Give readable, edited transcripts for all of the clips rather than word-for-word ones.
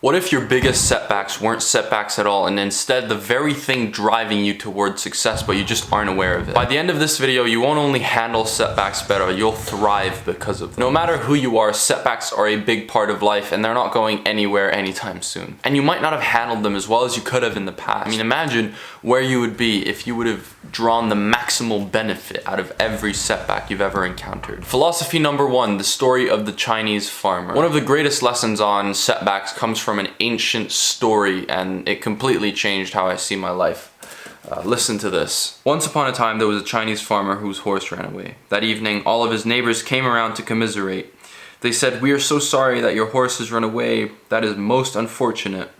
What if your biggest setbacks weren't setbacks at all, and instead the very thing driving you towards success, but you just aren't aware of it? By the end of this video, you won't only handle setbacks better, you'll thrive because of them. No matter who you are, setbacks are a big part of life, and they're not going anywhere anytime soon. And you might not have handled them as well as you could have in the past. I mean, imagine where you would be if you would have drawn the maximal benefit out of every setback you've ever encountered. Philosophy number 1, the story of the Chinese farmer. One of the greatest lessons on setbacks comes from an ancient story, and it completely changed how I see my life. Listen to this. Once upon a time, there was a Chinese farmer whose horse ran away. That evening, all of his neighbors came around to commiserate. They said, "We are so sorry that your horse has run away. That is most unfortunate."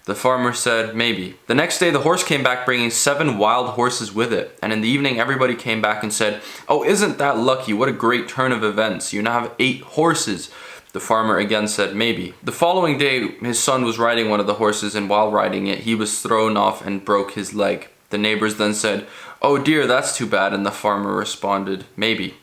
The farmer said, "Maybe." The next day, the horse came back bringing 7 wild horses with it. And in the evening, everybody came back and said, "Oh, isn't that lucky? What a great turn of events. You now have 8 horses." The farmer again said, "Maybe." The following day, his son was riding one of the horses, and while riding it, he was thrown off and broke his leg. The neighbors then said, "Oh dear, that's too bad." And the farmer responded, "Maybe."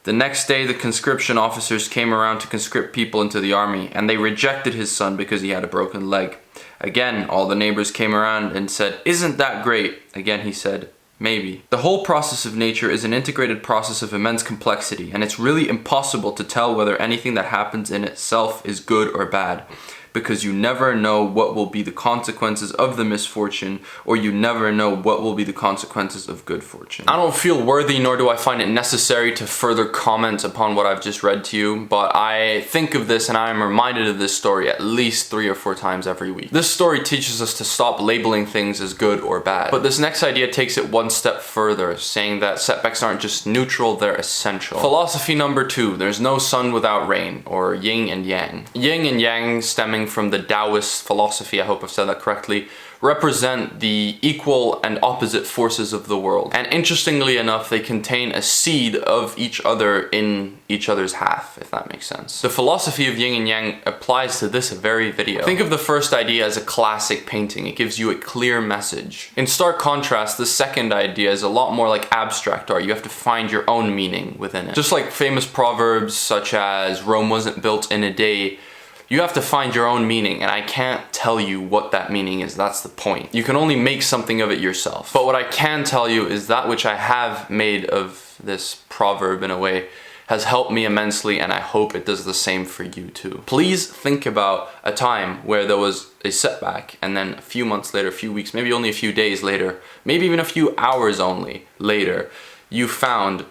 The next day, the conscription officers came around to conscript people into the army, and they rejected his son because he had a broken leg. Again, all the neighbors came around and said, "Isn't that great?" Again, he said, "Maybe." The whole process of nature is an integrated process of immense complexity, and it's really impossible to tell whether anything that happens in itself is good or bad, because you never know what will be the consequences of the misfortune, or you never know what will be the consequences of good fortune. I don't feel worthy, nor do I find it necessary to further comment upon what I've just read to you, but I think of this and I am reminded of this story at least 3 or 4 times every week. This story teaches us to stop labeling things as good or bad. But this next idea takes it one step further, saying that setbacks aren't just neutral, they're essential. Philosophy number 2, there's no sun without rain, or yin and yang. Yin and yang, stemming from the Taoist philosophy, I hope I've said that correctly, represent the equal and opposite forces of the world. And interestingly enough, they contain a seed of each other in each other's half, if that makes sense. The philosophy of yin and yang applies to this very video. Think of the first idea as a classic painting. It gives you a clear message. In stark contrast, the second idea is a lot more like abstract art. You have to find your own meaning within it. Just like famous proverbs such as "Rome wasn't built in a day," you have to find your own meaning, and I can't tell you what that meaning is. That's the point. You can only make something of it yourself. But what I can tell you is that which I have made of this proverb in a way has helped me immensely, and I hope it does the same for you too. Please think about a time where there was a setback, and then a few months later, a few weeks, maybe only a few days later, maybe even a few hours only later, you found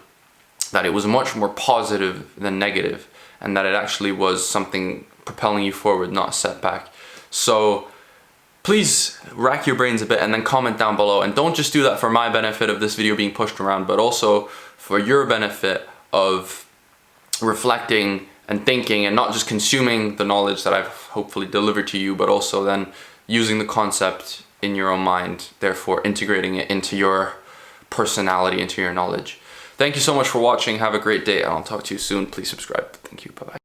that it was much more positive than negative, and that it actually was something propelling you forward, not a setback. So please rack your brains a bit and then comment down below, and don't just do that for my benefit of this video being pushed around, but also for your benefit of reflecting and thinking, and not just consuming the knowledge that I've hopefully delivered to you, but also then using the concept in your own mind, therefore integrating it into your personality, into your knowledge. Thank you so much for watching. Have a great day, and I'll talk to you soon. Please subscribe. Thank you. Bye-bye.